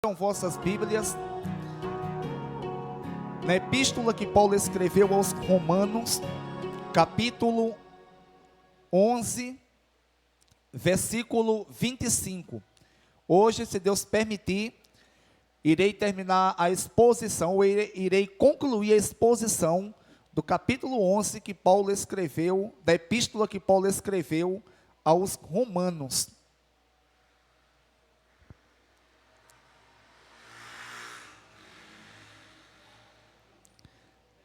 Abram vossas Bíblias na epístola que Paulo escreveu aos Romanos, capítulo 11, versículo 25. Hoje, se Deus permitir, irei terminar a exposição, ou irei concluir a exposição do capítulo 11 que Paulo escreveu, da epístola que Paulo escreveu aos Romanos.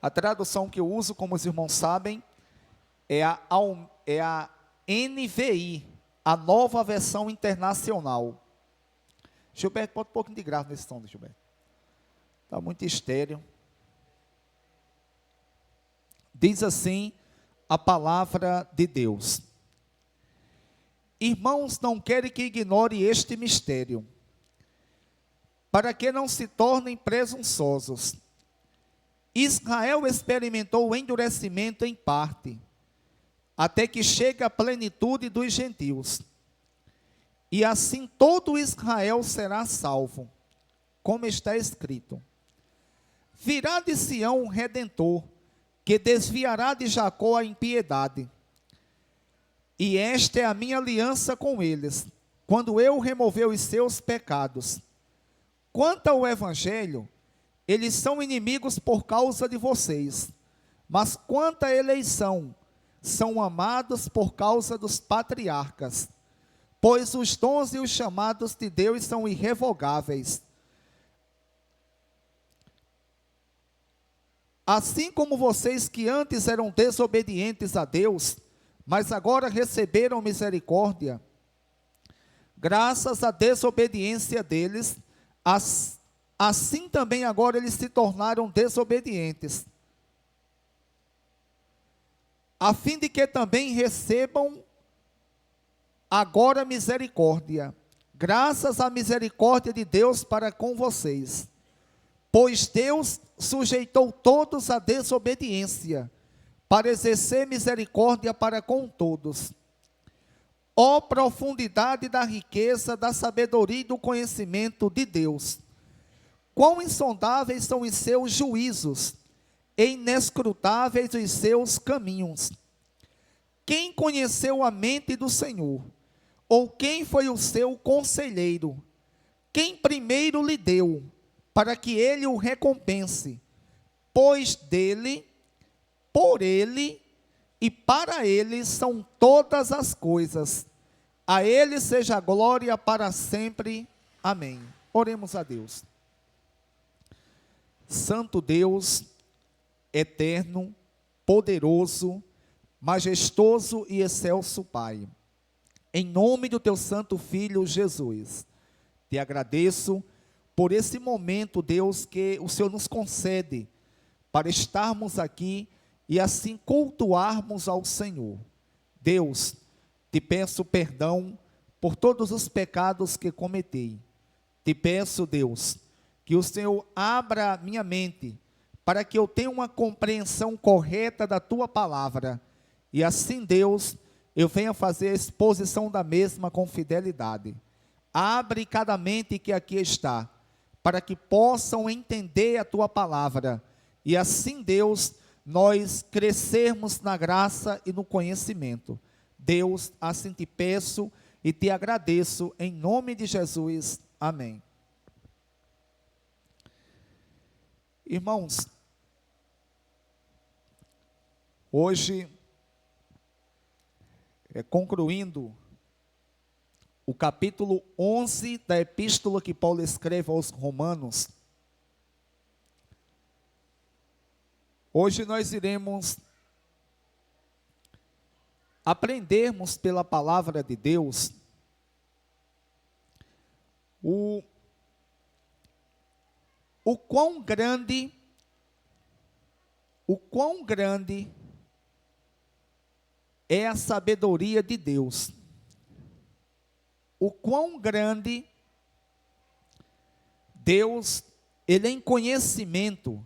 A tradução que eu uso, como os irmãos sabem, é a NVI, a Nova Versão Internacional. Gilberto, bota um pouquinho de grave nesse som, Gilberto. Está muito estéreo. Diz assim a palavra de Deus. Irmãos, não quero que ignore este mistério, para que não se tornem presunçosos. Israel experimentou o endurecimento em parte, até que chegue a plenitude dos gentios. E assim todo Israel será salvo, como está escrito. Virá de Sião um Redentor, que desviará de Jacó a impiedade. E esta é a minha aliança com eles, quando eu remover os seus pecados. Quanto ao Evangelho, eles são inimigos por causa de vocês, mas quanto à eleição, são amados por causa dos patriarcas, pois os dons e os chamados de Deus são irrevogáveis. Assim como vocês que antes eram desobedientes a Deus, mas agora receberam misericórdia, graças à desobediência deles, assim também agora eles se tornaram desobedientes, a fim de que também recebam agora misericórdia, graças à misericórdia de Deus para com vocês. Pois Deus sujeitou todos à desobediência, para exercer misericórdia para com todos. Ó profundidade da riqueza, da sabedoria e do conhecimento de Deus! Quão insondáveis são os seus juízos, e inescrutáveis os seus caminhos. Quem conheceu a mente do Senhor? Ou quem foi o seu conselheiro? Quem primeiro lhe deu, para que ele o recompense? Pois dele, por ele e para ele são todas as coisas. A ele seja a glória para sempre. Amém. Oremos a Deus. Santo Deus, eterno, poderoso, majestoso e excelso Pai, em nome do teu santo Filho Jesus, te agradeço por esse momento, Deus, que o Senhor nos concede, para estarmos aqui e assim cultuarmos ao Senhor. Deus, te peço perdão por todos os pecados que cometi. Te peço, Deus, que o Senhor abra minha mente, para que eu tenha uma compreensão correta da tua palavra, e assim, Deus, eu venha fazer a exposição da mesma com fidelidade. Abre cada mente que aqui está, para que possam entender a tua palavra, e assim, Deus, nós crescermos na graça e no conhecimento. Deus, assim te peço e te agradeço, em nome de Jesus, amém. Irmãos, hoje, concluindo o capítulo 11 da epístola que Paulo escreve aos Romanos, hoje nós iremos aprendermos pela palavra de Deus o quão grande é a sabedoria de Deus. O quão grande Deus, Ele em conhecimento,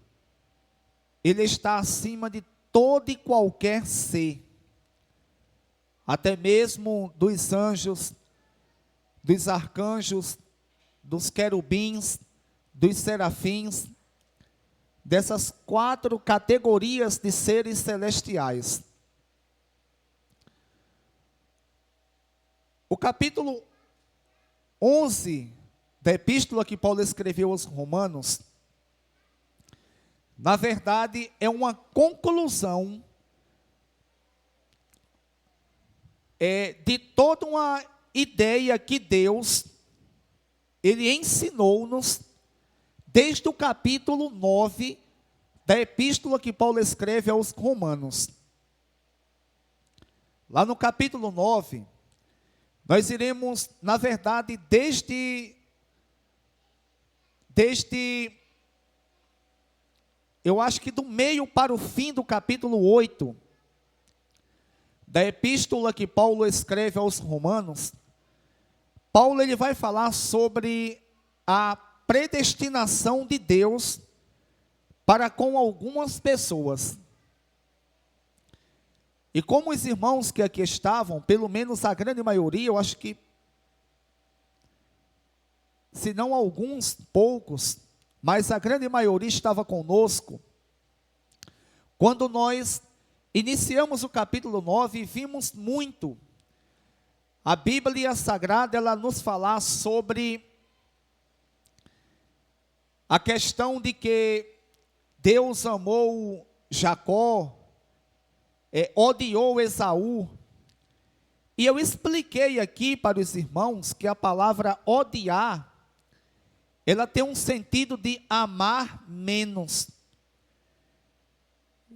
Ele está acima de todo e qualquer ser, até mesmo dos anjos, dos arcanjos, dos querubins, dos serafins, dessas 4 categorias de seres celestiais. O capítulo 11 da epístola que Paulo escreveu aos Romanos, na verdade, é uma conclusão de toda uma ideia que Deus, Ele ensinou-nos, desde o capítulo 9 da epístola que Paulo escreve aos Romanos. Lá no capítulo 9, nós iremos, na verdade, desde eu acho que do meio para o fim do capítulo 8, da epístola que Paulo escreve aos Romanos, Paulo ele vai falar sobre a predestinação de Deus para com algumas pessoas. E como os irmãos que aqui estavam, pelo menos a grande maioria, eu acho que, se não alguns, poucos, mas a grande maioria estava conosco, quando nós iniciamos o capítulo 9 e vimos muito a Bíblia Sagrada, ela nos falar sobre a questão de que Deus amou Jacó, odiou Esaú. E eu expliquei aqui para os irmãos que a palavra odiar, ela tem um sentido de amar menos.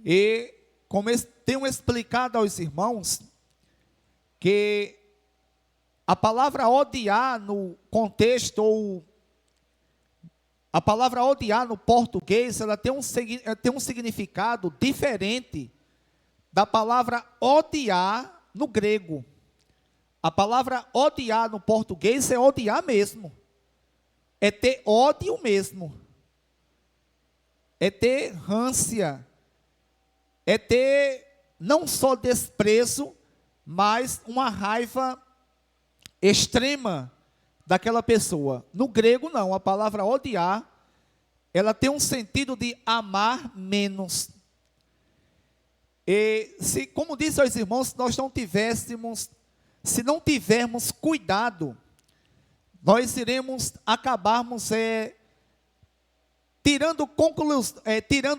E como tenho explicado aos irmãos, que a palavra odiar no contexto, ou a palavra odiar no português, ela tem um significado diferente da palavra odiar no grego. A palavra odiar no português é odiar mesmo. É ter ódio mesmo. É ter ânsia. É ter não só desprezo, mas uma raiva extrema daquela pessoa. No grego não, a palavra odiar, ela tem um sentido de amar menos. E se, como disse aos irmãos, se não tivermos cuidado, nós iremos acabarmos tirando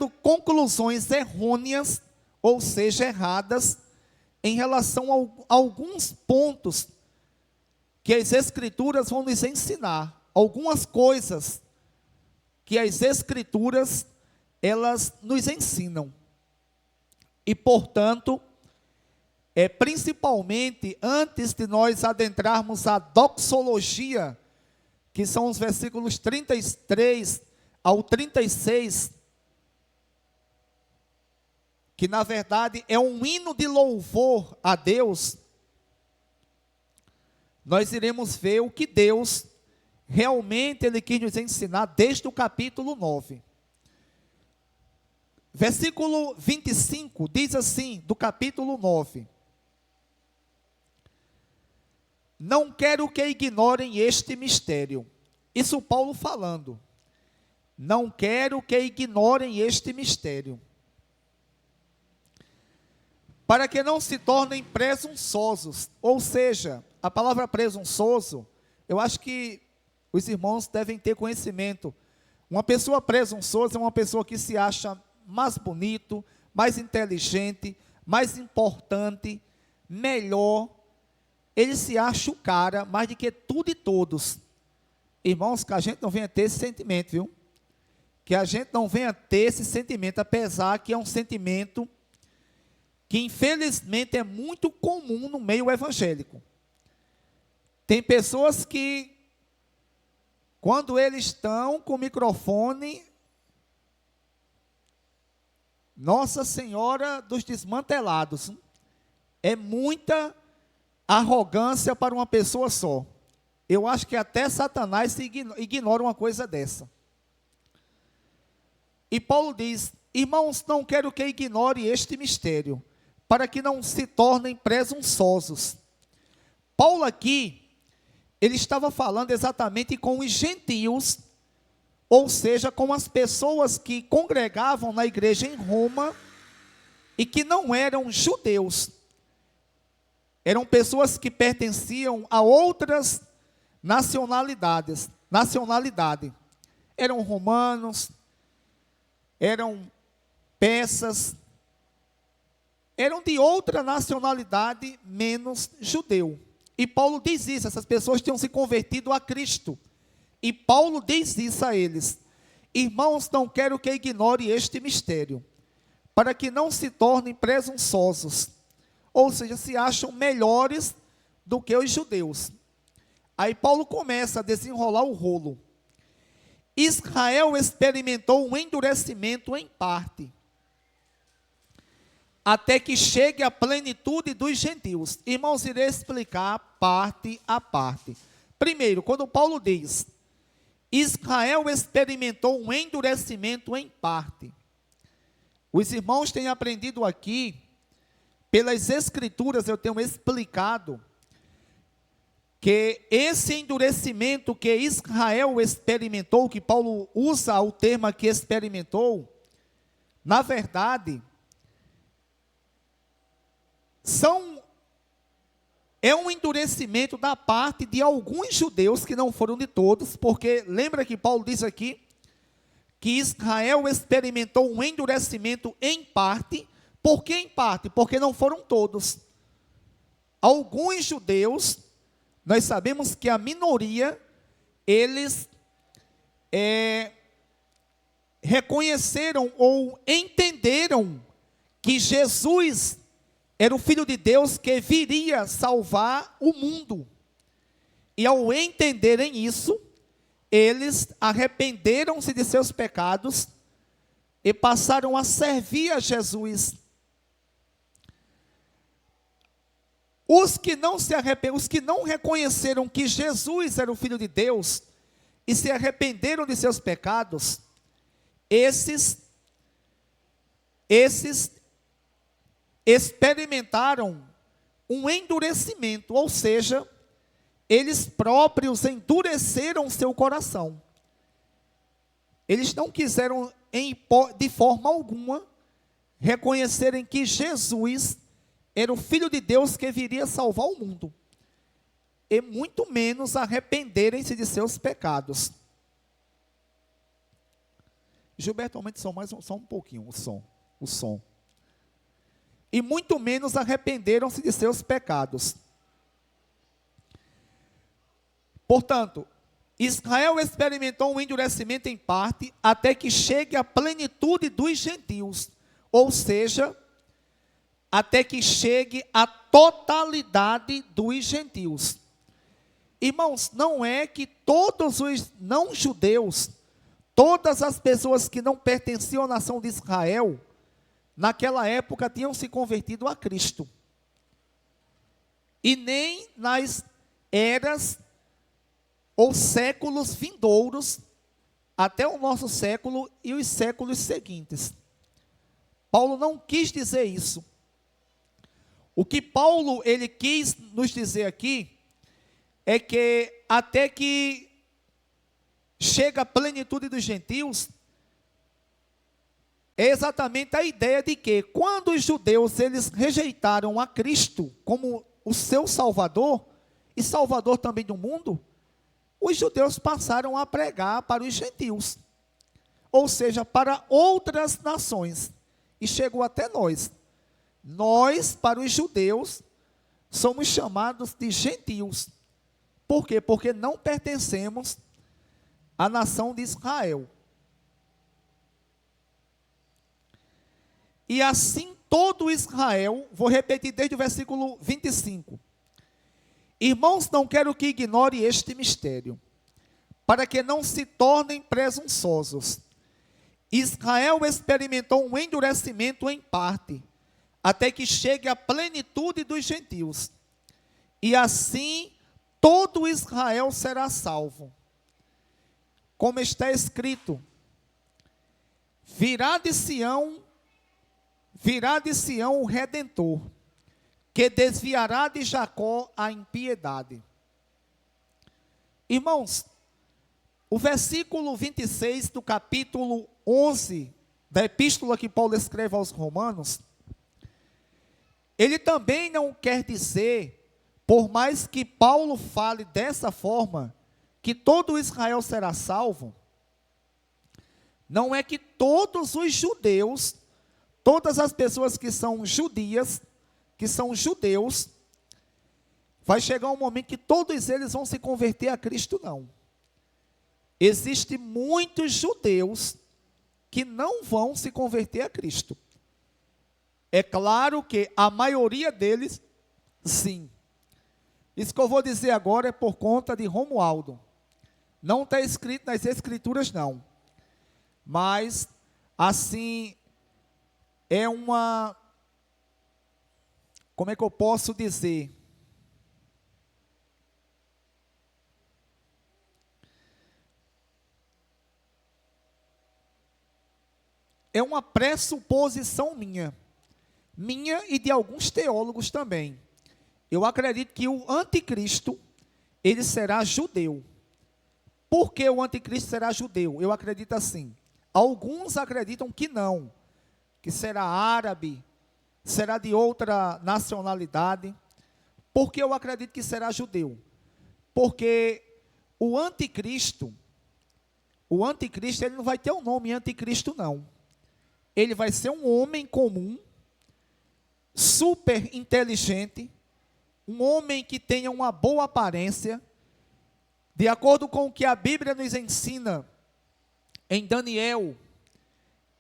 conclusões errôneas, ou seja, erradas, em relação a alguns pontos que as Escrituras vão nos ensinar, algumas coisas que as Escrituras, elas nos ensinam. E, portanto, principalmente antes de nós adentrarmos a doxologia, que são os versículos 33 ao 36, que na verdade é um hino de louvor a Deus, nós iremos ver o que Deus realmente Ele quis nos ensinar desde o capítulo 9. Versículo 25 diz assim, do capítulo 9: não quero que ignorem este mistério. Isso Paulo falando. Não quero que ignorem este mistério, para que não se tornem presunçosos. Ou seja, a palavra presunçoso, eu acho que os irmãos devem ter conhecimento. Uma pessoa presunçosa é uma pessoa que se acha mais bonito, mais inteligente, mais importante, melhor. Ele se acha o cara mais do que tudo e todos. Irmãos, que a gente não venha ter esse sentimento, viu? Que a gente não venha ter esse sentimento, apesar que é um sentimento que infelizmente é muito comum no meio evangélico. Tem pessoas que, quando eles estão com o microfone, Nossa Senhora dos desmantelados, é muita arrogância para uma pessoa só. Eu acho que até Satanás ignora uma coisa dessa. E Paulo diz: irmãos, não quero que ignore este mistério, para que não se tornem presunçosos. Paulo aqui, ele estava falando exatamente com os gentios, ou seja, com as pessoas que congregavam na igreja em Roma e que não eram judeus. Eram pessoas que pertenciam a outras nacionalidade. Eram romanos, eram persas, eram de outra nacionalidade menos judeu. E Paulo diz isso, essas pessoas tinham se convertido a Cristo. E Paulo diz isso a eles: irmãos, não quero que ignore este mistério, para que não se tornem presunçosos, ou seja, se acham melhores do que os judeus. Aí Paulo começa a desenrolar o rolo. Israel experimentou um endurecimento em parte, até que chegue a plenitude dos gentios. Irmãos, irei explicar parte a parte. Primeiro, quando Paulo diz, Israel experimentou um endurecimento em parte. Os irmãos têm aprendido aqui, pelas escrituras eu tenho explicado, que esse endurecimento que Israel experimentou, que Paulo usa o termo aqui experimentou, na verdade, é um endurecimento da parte de alguns judeus, que não foram de todos, porque lembra que Paulo diz aqui, que Israel experimentou um endurecimento em parte. Por que em parte? Porque não foram todos. Alguns judeus, nós sabemos que a minoria, eles reconheceram ou entenderam que Jesus era o Filho de Deus que viria salvar o mundo. E ao entenderem isso, eles arrependeram-se de seus pecados e passaram a servir a Jesus. Os que não reconheceram que Jesus era o Filho de Deus e se arrependeram de seus pecados, esses experimentaram um endurecimento, ou seja, eles próprios endureceram seu coração. Eles não quiseram, de forma alguma, reconhecerem que Jesus era o Filho de Deus que viria salvar o mundo, e muito menos arrependerem-se de seus pecados. Gilberto, aumente só um pouquinho o som. E muito menos arrependeram-se de seus pecados. Portanto, Israel experimentou um endurecimento em parte, até que chegue à plenitude dos gentios, ou seja, até que chegue à totalidade dos gentios. Irmãos, não é que todos os não-judeus, todas as pessoas que não pertenciam à nação de Israel, naquela época tinham se convertido a Cristo. E nem nas eras ou séculos vindouros, até o nosso século e os séculos seguintes. Paulo não quis dizer isso. O que Paulo ele quis nos dizer aqui é que até que chega a plenitude dos gentios, é exatamente a ideia de que quando os judeus eles rejeitaram a Cristo como o seu Salvador, e Salvador também do mundo, os judeus passaram a pregar para os gentios, ou seja, para outras nações, e chegou até nós. Nós, para os judeus, somos chamados de gentios. Por quê? Porque não pertencemos à nação de Israel. E assim todo Israel, vou repetir desde o versículo 25. Irmãos, não quero que ignore este mistério, para que não se tornem presunçosos. Israel experimentou um endurecimento em parte, até que chegue à plenitude dos gentios. E assim todo Israel será salvo. Como está escrito, virá de Sião o Redentor, que desviará de Jacó a impiedade. Irmãos, o versículo 26 do capítulo 11 da epístola que Paulo escreve aos Romanos, ele também não quer dizer, por mais que Paulo fale dessa forma, que todo Israel será salvo. Não é que todos os judeus, todas as pessoas que são judias, que são judeus, vai chegar um momento que todos eles vão se converter a Cristo, não. Existem muitos judeus que não vão se converter a Cristo. É claro que a maioria deles, sim. Isso que eu vou dizer agora é por conta de Romualdo. Não está escrito nas Escrituras, não. Mas, assim, é uma... Como é que eu posso dizer? É uma pressuposição minha e de alguns teólogos também. Eu acredito que o anticristo, ele será judeu. Por que o anticristo será judeu? Eu acredito assim. Alguns acreditam que não, que será árabe, será de outra nacionalidade. Por que eu acredito que será judeu? Porque o anticristo ele não vai ter um nome anticristo, não. Ele vai ser um homem comum, super inteligente, um homem que tenha uma boa aparência, de acordo com o que a Bíblia nos ensina em Daniel,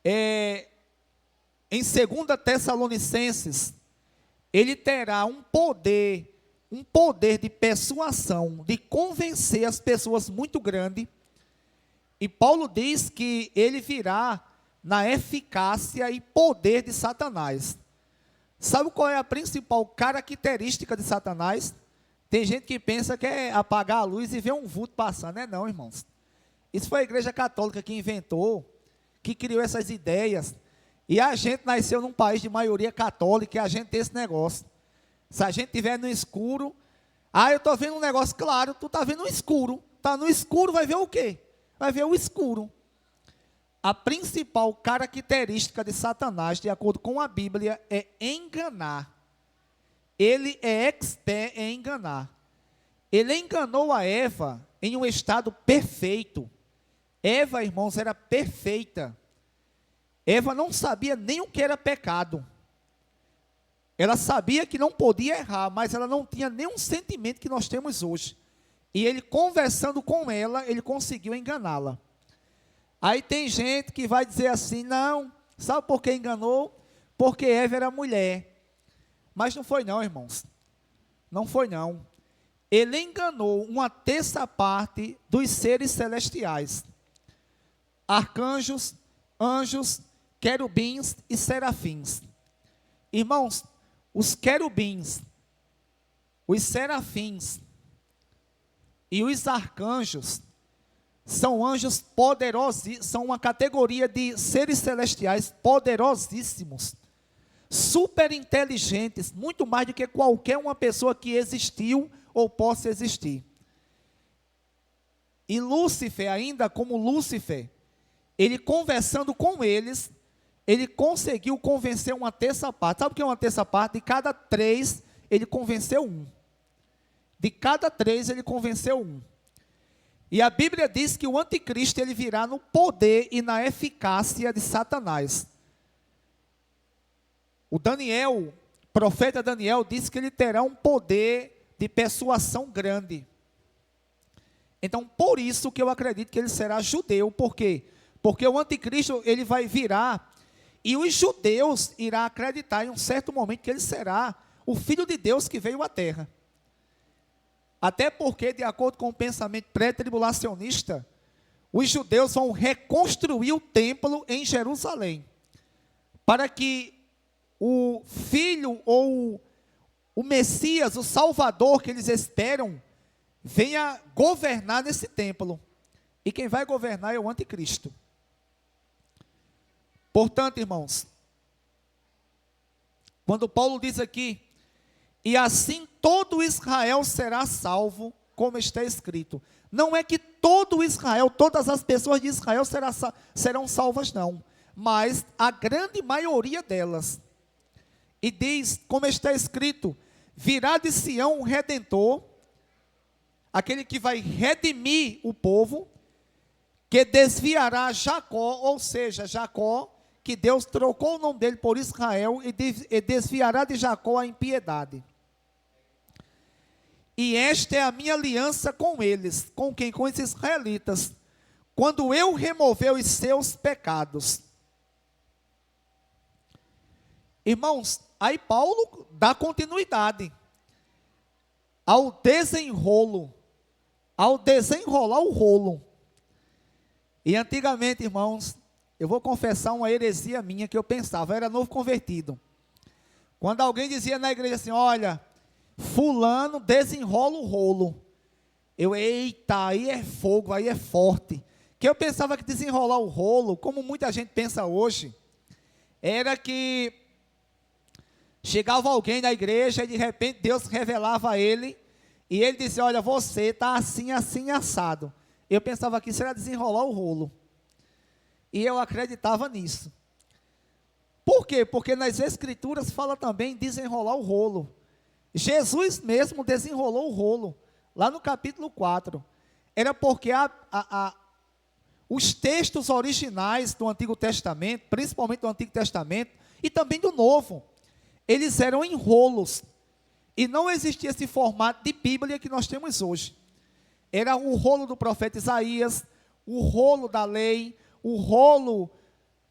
em 2 Tessalonicenses, ele terá um poder de persuasão, de convencer as pessoas muito grande, e Paulo diz que ele virá na eficácia e poder de Satanás. Sabe qual é a principal característica de Satanás? Tem gente que pensa que é apagar a luz e ver um vulto passando. Não é não, irmãos. Isso foi a Igreja Católica que inventou, que criou essas ideias. E a gente nasceu num país de maioria católica e a gente tem esse negócio. Se a gente estiver no escuro, eu estou vendo um negócio claro, tu está vendo no escuro. Está no escuro, vai ver o quê? Vai ver o escuro. A principal característica de Satanás, de acordo com a Bíblia, é enganar. Ele é expert em enganar. Ele enganou a Eva em um estado perfeito. Eva, irmãos, era perfeita. Eva não sabia nem o que era pecado. Ela sabia que não podia errar, mas ela não tinha nenhum sentimento que nós temos hoje. E ele, conversando com ela, ele conseguiu enganá-la. Aí tem gente que vai dizer assim, não, sabe por que enganou? Porque Eva era mulher. Mas não foi não, irmãos. Não foi não. Ele enganou uma terça parte dos seres celestiais. Arcanjos, anjos, querubins e serafins. Irmãos, os querubins, os serafins e os arcanjos são anjos poderosos, são uma categoria de seres celestiais poderosíssimos, super inteligentes, muito mais do que qualquer uma pessoa que existiu ou possa existir. E Lúcifer, ainda como Lúcifer, ele conversando com eles, ele conseguiu convencer uma terça parte. Sabe o que é uma terça parte? De cada 3, ele convenceu um. De cada 3, ele convenceu um. E a Bíblia diz que o anticristo ele virá no poder e na eficácia de Satanás. O profeta Daniel, disse que ele terá um poder de persuasão grande. Então, por isso que eu acredito que ele será judeu. Por quê? Porque o anticristo ele vai virar e os judeus irão acreditar em um certo momento que ele será o Filho de Deus que veio à terra. Até porque, de acordo com o pensamento pré-tribulacionista, os judeus vão reconstruir o templo em Jerusalém, para que o Filho ou o Messias, o Salvador que eles esperam, venha governar nesse templo. E quem vai governar é o anticristo. Portanto, irmãos, quando Paulo diz aqui, e assim todo Israel será salvo, como está escrito. não é que todo Israel, todas as pessoas de Israel serão salvas, não. Mas a grande maioria delas. E diz, como está escrito, virá de Sião um redentor, aquele que vai redimir o povo, que desviará Jacó, ou seja, Jacó, que Deus trocou o nome dele por Israel, e desviará de Jacó a impiedade. E esta é a minha aliança com eles, com quem? Com os israelitas, quando eu remover os seus pecados. Irmãos, aí Paulo dá continuidade ao desenrolar o rolo. E antigamente, irmãos, eu vou confessar uma heresia minha que eu pensava, eu era novo convertido. Quando alguém dizia na igreja assim, olha, fulano desenrola o rolo. Eita, aí é fogo, aí é forte. Que eu pensava que desenrolar o rolo, como muita gente pensa hoje, era que chegava alguém na igreja e de repente Deus revelava a ele, e ele dizia, olha, você está assim, assim, assado. Eu pensava que isso era desenrolar o rolo. E eu acreditava nisso. Por quê? Porque nas Escrituras fala também desenrolar o rolo. Jesus mesmo desenrolou o rolo, lá no capítulo 4. Era porque os textos originais do Antigo Testamento, principalmente do Antigo Testamento, e também do Novo, eles eram em rolos. E não existia esse formato de Bíblia que nós temos hoje. Era o rolo do profeta Isaías, o rolo da lei, o rolo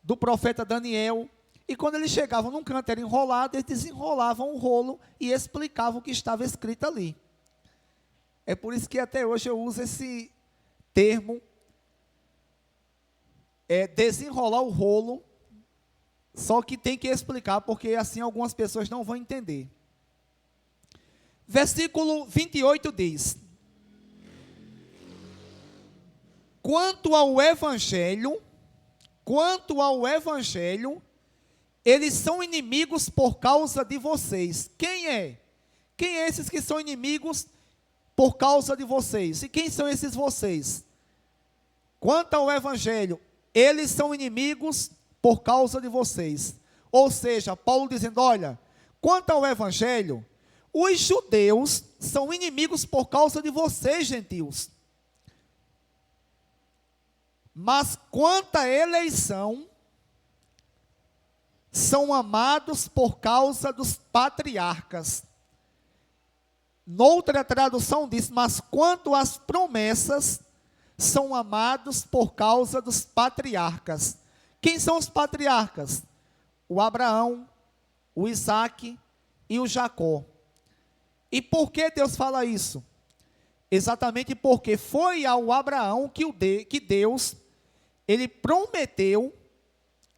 do profeta Daniel. E quando eles chegavam num canto, era enrolado, eles desenrolavam o rolo e explicavam o que estava escrito ali. É por isso que até hoje eu uso esse termo, desenrolar o rolo, só que tem que explicar, porque assim algumas pessoas não vão entender. Versículo 28 diz: Quanto ao Evangelho, eles são inimigos por causa de vocês. Quem é? Quem é esses que são inimigos por causa de vocês? E quem são esses vocês? Quanto ao Evangelho, eles são inimigos por causa de vocês. Ou seja, Paulo dizendo, olha, quanto ao Evangelho, os judeus são inimigos por causa de vocês, gentios. Mas quanto à eleição, são amados por causa dos patriarcas. Noutra tradução diz, mas quanto às promessas, são amados por causa dos patriarcas. Quem são os patriarcas? O Abraão, o Isaque e o Jacó. E por que Deus fala isso? Exatamente porque foi ao Abraão que Deus, ele prometeu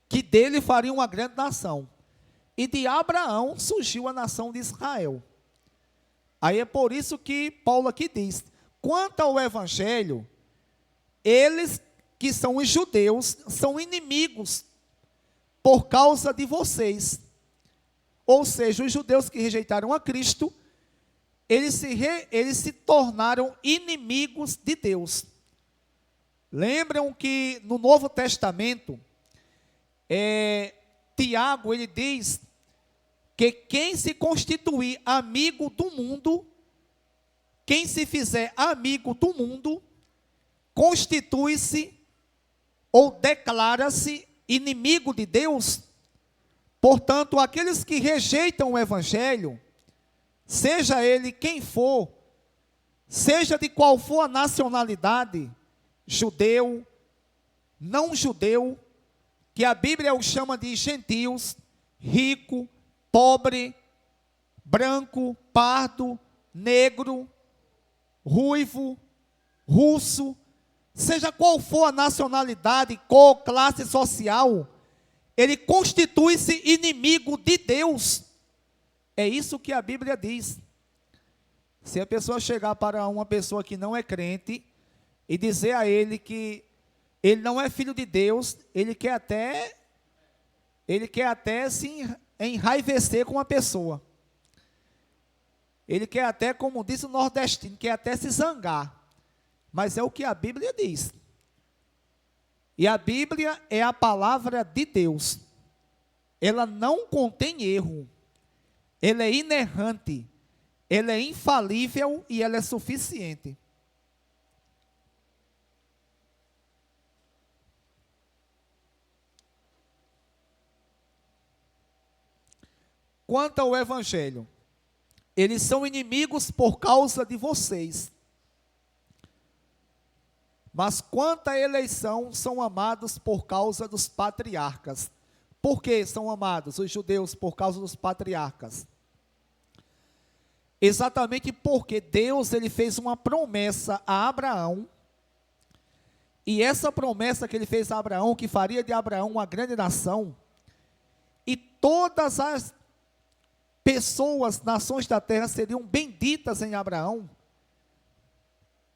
que dele faria uma grande nação. E de Abraão surgiu a nação de Israel. Aí é por isso que Paulo aqui diz, quanto ao Evangelho, eles que são os judeus, são inimigos por causa de vocês. Ou seja, os judeus que rejeitaram a Cristo, eles se tornaram inimigos de Deus. Lembram que no Novo Testamento, Tiago, ele diz que quem se constituir amigo do mundo, quem se fizer amigo do mundo, constitui-se ou declara-se inimigo de Deus. Portanto, aqueles que rejeitam o Evangelho, seja ele quem for, seja de qual for a nacionalidade, judeu, não judeu, que a Bíblia os chama de gentios, rico, pobre, branco, pardo, negro, ruivo, russo, seja qual for a nacionalidade, cor, classe social, ele constitui-se inimigo de Deus. É isso que a Bíblia diz. Se a pessoa chegar para uma pessoa que não é crente e dizer a ele que ele não é filho de Deus, ele quer até se enraivecer com a pessoa. Ele quer até, como disse o nordestino, quer até se zangar. mas é o que a Bíblia diz. E a Bíblia é a palavra de Deus. Ela não contém erro. Ela é inerrante. Ela é infalível e ela é suficiente. Quanto ao Evangelho, eles são inimigos por causa de vocês. Mas quanto à eleição, são amados por causa dos patriarcas. Por que são amados os judeus por causa dos patriarcas? Exatamente porque Deus ele fez uma promessa a Abraão. E essa promessa que ele fez a Abraão, que faria de Abraão uma grande nação, e todas as pessoas, nações da terra seriam benditas em Abraão,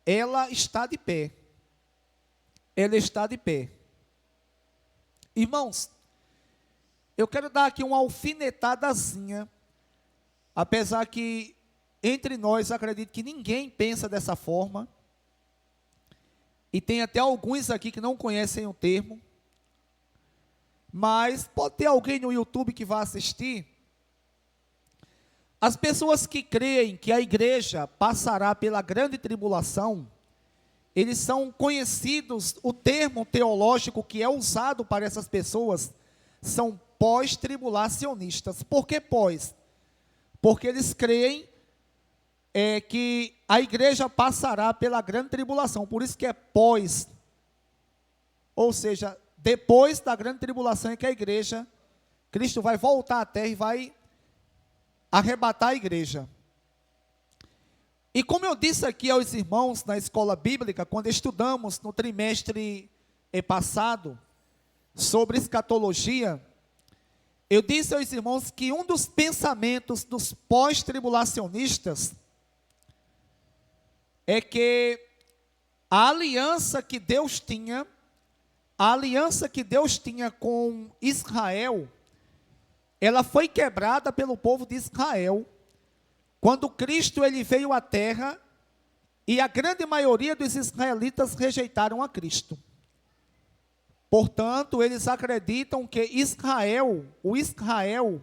ela está de pé. Ela está de pé. Irmãos, eu quero dar aqui uma alfinetadazinha, apesar que entre nós acredito que ninguém pensa dessa forma, e tem até alguns aqui que não conhecem o termo, mas pode ter alguém no YouTube que vá assistir. As pessoas que creem que a igreja passará pela grande tribulação, eles são conhecidos, o termo teológico que é usado para essas pessoas, são pós-tribulacionistas. Por que pós? Porque eles creem que a igreja passará pela grande tribulação, por isso que é pós. Ou seja, depois da grande tribulação é que a igreja, Cristo vai voltar à terra e vai arrebatar a igreja. E como eu disse aqui aos irmãos na escola bíblica, quando estudamos no trimestre passado, sobre escatologia, eu disse aos irmãos que um dos pensamentos dos pós-tribulacionistas é que a aliança que Deus tinha com Israel, ela foi quebrada pelo povo de Israel, quando Cristo ele veio à terra, e a grande maioria dos israelitas rejeitaram a Cristo. Portanto, eles acreditam que o Israel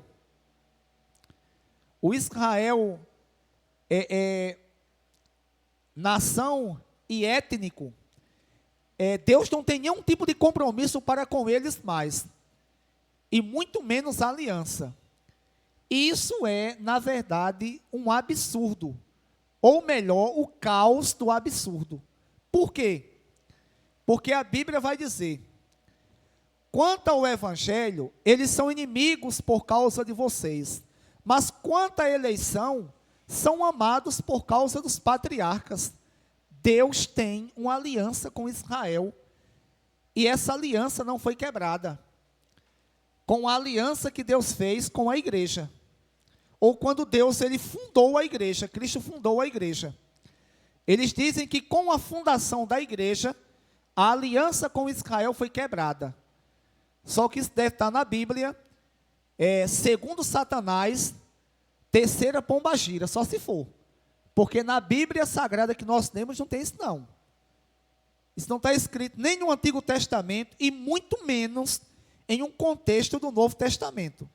nação e étnico, Deus não tem nenhum tipo de compromisso para com eles mais, e muito menos aliança. Isso é, na verdade, um absurdo, ou melhor, o caos do absurdo. Por quê? Porque a Bíblia vai dizer: quanto ao Evangelho, eles são inimigos por causa de vocês, mas quanto à eleição, são amados por causa dos patriarcas. Deus tem uma aliança com Israel, e essa aliança não foi quebrada, com a aliança que Deus fez com a igreja, ou quando Deus ele fundou a igreja, Cristo fundou a igreja. Eles dizem que com a fundação da igreja, a aliança com Israel foi quebrada. Só que isso deve estar na Bíblia, segundo Satanás, terceira pombagira, só se for. Porque na Bíblia Sagrada que nós temos não tem isso não. Isso não está escrito nem no Antigo Testamento e muito menos em um contexto do Novo Testamento.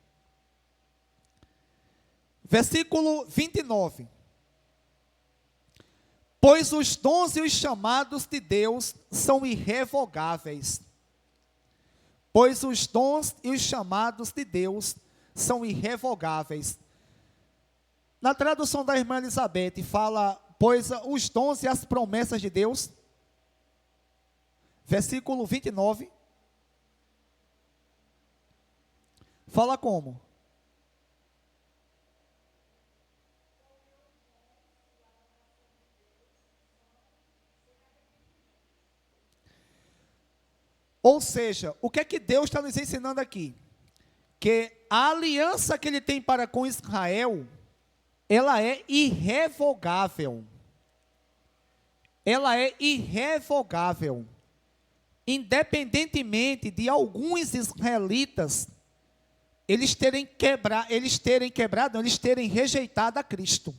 Versículo 29. Pois os dons e os chamados de Deus são irrevogáveis. Pois os dons e os chamados de Deus são irrevogáveis. Na tradução da irmã Elizabeth, fala, pois os dons e as promessas de Deus. Versículo 29. Fala como? Ou seja, o que é que Deus está nos ensinando aqui? Que a aliança que ele tem para com Israel, ela é irrevogável. Ela é irrevogável. Independentemente de alguns israelitas, eles terem rejeitado a Cristo.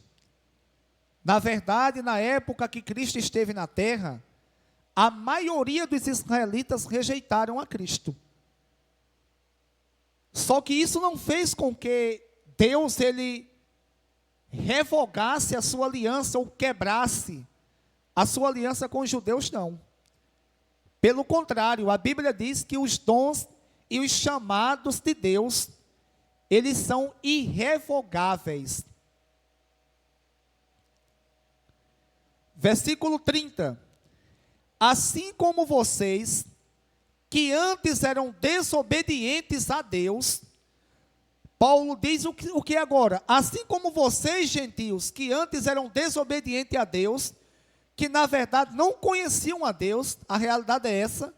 Na verdade, na época que Cristo esteve na terra, a maioria dos israelitas rejeitaram a Cristo. Só que isso não fez com que Deus ele revogasse a sua aliança ou quebrasse a sua aliança com os judeus, não. Pelo contrário, a Bíblia diz que os dons e os chamados de Deus, eles são irrevogáveis. Versículo 30. Assim como vocês, que antes eram desobedientes a Deus, Paulo diz o que agora? Assim como vocês, gentios, que antes eram desobedientes a Deus, que na verdade não conheciam a Deus, a realidade é essa,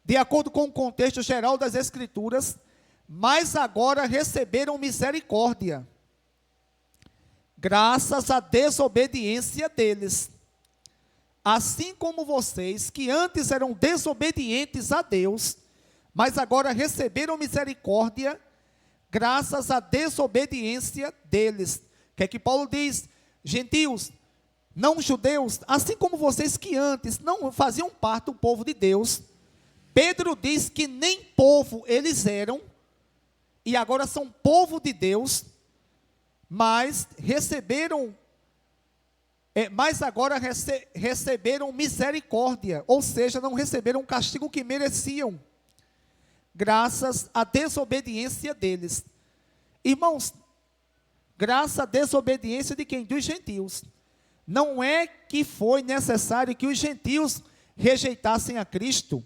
de acordo com o contexto geral das Escrituras, mas agora receberam misericórdia, graças à desobediência deles. Assim como vocês, que antes eram desobedientes a Deus, mas agora receberam misericórdia, graças à desobediência deles. O que é que Paulo diz? Gentios, não judeus, assim como vocês que antes não faziam parte do povo de Deus, Pedro diz que nem povo eles eram, e agora são povo de Deus, mas agora receberam misericórdia, ou seja, não receberam o castigo que mereciam, graças à desobediência deles. Irmãos, graças à desobediência de quem? Dos gentios. Não é que foi necessário que os gentios rejeitassem a Cristo,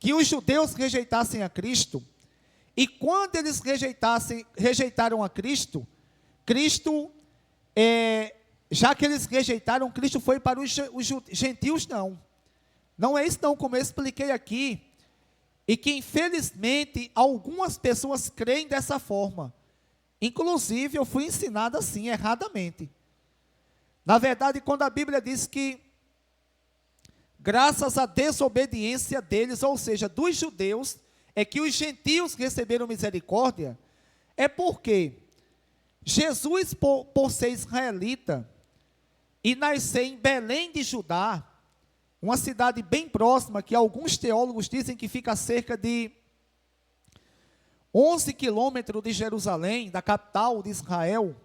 que os judeus rejeitassem a Cristo, e quando eles rejeitaram a Cristo, já que eles rejeitaram, Cristo foi para os gentios, não. Não é isso não, como eu expliquei aqui, e que infelizmente algumas pessoas creem dessa forma. Inclusive eu fui ensinado assim, erradamente. Na verdade, quando a Bíblia diz que graças à desobediência deles, ou seja, dos judeus, é que os gentios receberam misericórdia, é porque Jesus, por ser israelita, e nascer em Belém de Judá, uma cidade bem próxima, que alguns teólogos dizem que fica a cerca de 11 quilômetros de Jerusalém, da capital de Israel.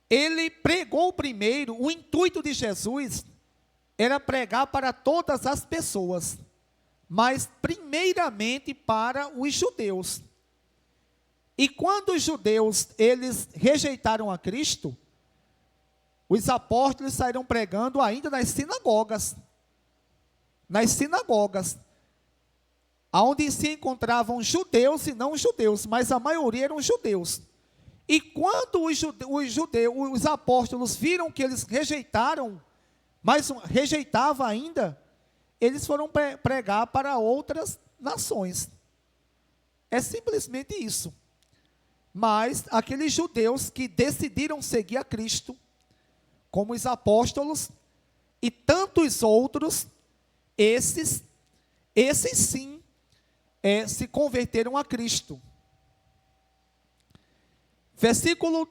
Ele pregou primeiro, o intuito de Jesus era pregar para todas as pessoas, mas primeiramente para os judeus. E quando os judeus, eles rejeitaram a Cristo, os apóstolos saíram pregando ainda nas sinagogas, onde se encontravam judeus e não judeus, mas a maioria eram judeus. E quando os apóstolos viram que eles rejeitaram, mas rejeitavam ainda, eles foram pregar para outras nações. É simplesmente isso. Mas aqueles judeus que decidiram seguir a Cristo, como os apóstolos e tantos outros, esses sim, se converteram a Cristo. Versículo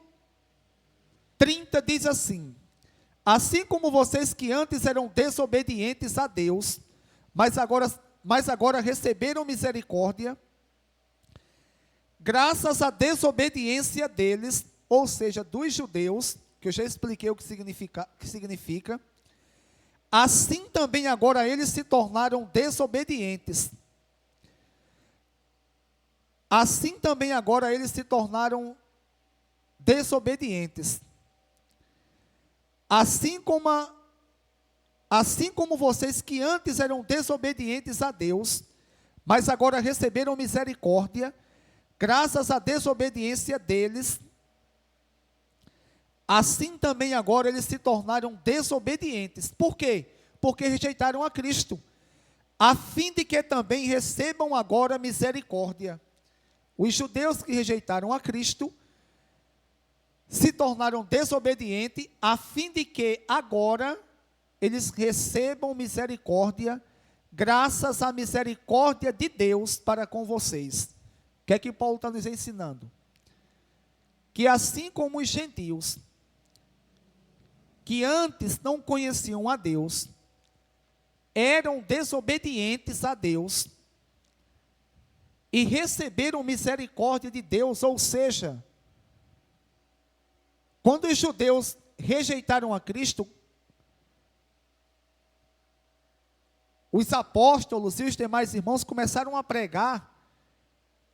30 diz assim: assim como vocês que antes eram desobedientes a Deus, mas agora receberam misericórdia, graças à desobediência deles, ou seja, dos judeus, que eu já expliquei o que significa, assim também agora eles se tornaram desobedientes. Assim também agora eles se tornaram desobedientes. Assim como vocês que antes eram desobedientes a Deus, mas agora receberam misericórdia, graças à desobediência deles, assim também agora eles se tornaram desobedientes. Por quê? Porque rejeitaram a Cristo, a fim de que também recebam agora misericórdia. Os judeus que rejeitaram a Cristo se tornaram desobedientes, a fim de que agora eles recebam misericórdia, graças à misericórdia de Deus para com vocês. O que é que Paulo está nos ensinando? Que assim como os gentios que antes não conheciam a Deus, eram desobedientes a Deus e receberam misericórdia de Deus, ou seja, quando os judeus rejeitaram a Cristo, os apóstolos e os demais irmãos começaram a pregar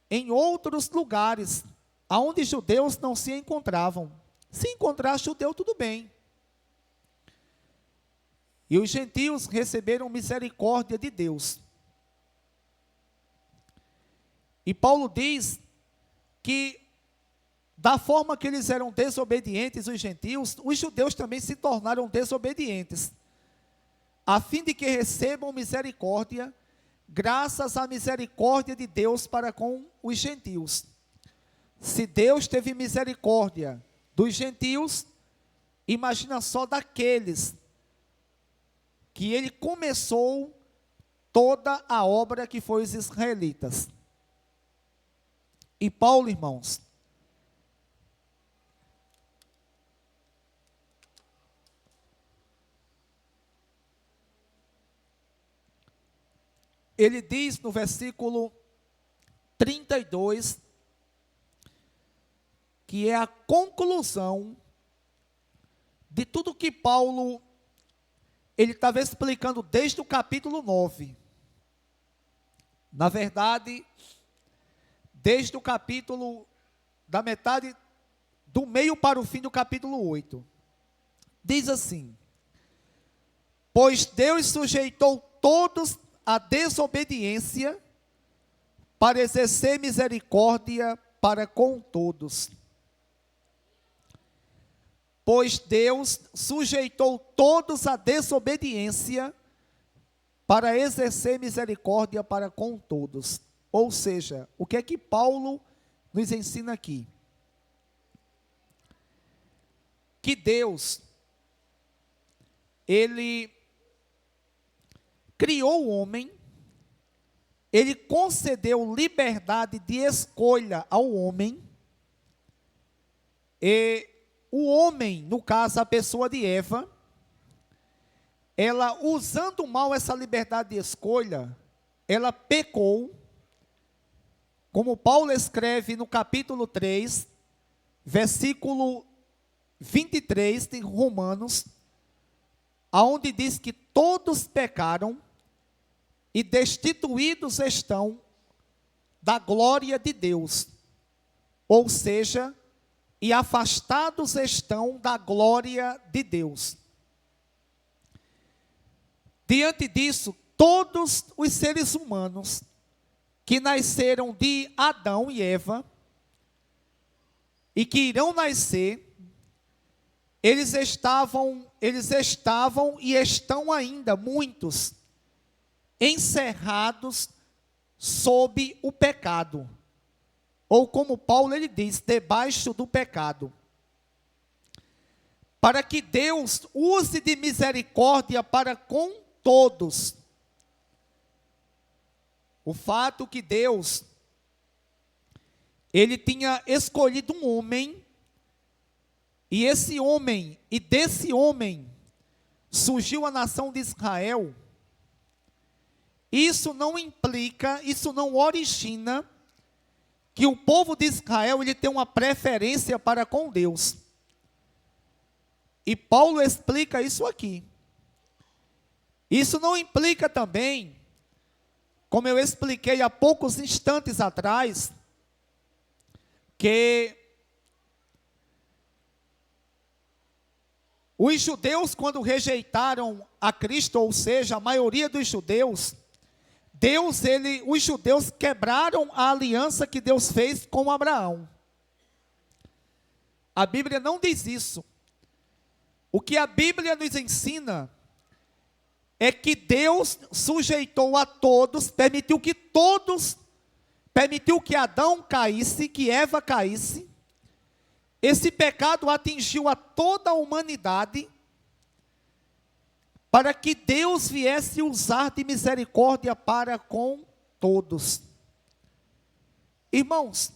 em outros lugares, aonde judeus não se encontravam. Se encontrar judeu, tudo bem. E os gentios receberam misericórdia de Deus. E Paulo diz que, da forma que eles eram desobedientes, os gentios, os judeus também se tornaram desobedientes, a fim de que recebam misericórdia, graças à misericórdia de Deus para com os gentios. Se Deus teve misericórdia dos gentios, imagina só daqueles que ele começou toda a obra que foi os israelitas. E Paulo, irmãos, ele diz no versículo 32, que é a conclusão de tudo que Paulo, ele estava explicando desde o capítulo 9. Na verdade, desde o capítulo, da metade, do meio para o fim do capítulo 8. Diz assim: pois Deus sujeitou todos a desobediência para exercer misericórdia para com todos. Pois Deus sujeitou todos a desobediência para exercer misericórdia para com todos. Ou seja, o que é que Paulo nos ensina aqui? Que Deus, ele criou o homem, ele concedeu liberdade de escolha ao homem, e o homem, no caso a pessoa de Eva, ela, usando mal essa liberdade de escolha, ela pecou, como Paulo escreve no capítulo 3, versículo 23 de Romanos, aonde diz que todos pecaram e destituídos estão da glória de Deus, ou seja, e afastados estão da glória de Deus. Diante disso, todos os seres humanos que nasceram de Adão e Eva, e que irão nascer, eles estavam e estão ainda, muitos, encerrados sob o pecado, ou como Paulo ele diz, debaixo do pecado, para que Deus use de misericórdia para com todos. O fato que Deus, ele tinha escolhido um homem, e esse homem, e desse homem, surgiu a nação de Israel. Isso não implica, isso não origina que o povo de Israel ele tem uma preferência para com Deus. E Paulo explica isso aqui. Isso não implica também, como eu expliquei há poucos instantes atrás, que os judeus, quando rejeitaram a Cristo, ou seja, a maioria dos judeus, os judeus quebraram a aliança que Deus fez com Abraão. A Bíblia não diz isso. O que a Bíblia nos ensina é que Deus sujeitou a todos, permitiu que Adão caísse, que Eva caísse. Esse pecado atingiu a toda a humanidade, para que Deus viesse usar de misericórdia para com todos. Irmãos,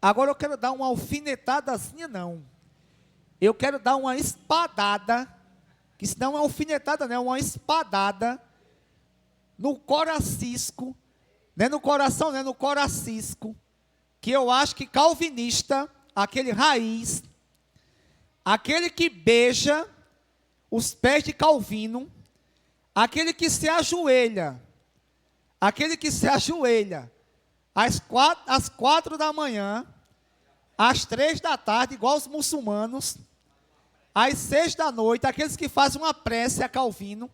agora eu quero dar uma alfinetadazinha, não. eu quero dar uma espadada, que isso não é alfinetada, não, é uma espadada no coracisco, não é no coração, não é no coracisco, que eu acho que calvinista, aquele raiz, aquele que beija os pés de Calvino, aquele que se ajoelha às 4 da manhã, às 3 da tarde, igual os muçulmanos, às 6 da noite, aqueles que fazem uma prece a Calvino,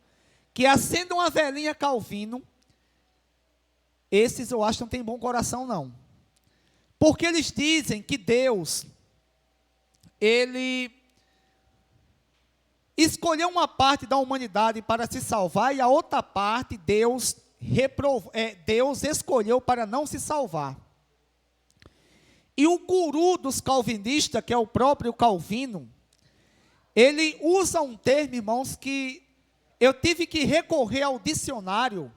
que acendem uma velhinha a Calvino, esses eu acho que não tem bom coração não. Porque eles dizem que Deus, Ele escolheu uma parte da humanidade para se salvar e a outra parte Deus escolheu para não se salvar. E o guru dos calvinistas, que é o próprio Calvino, ele usa um termo, irmãos, que eu tive que recorrer ao dicionário,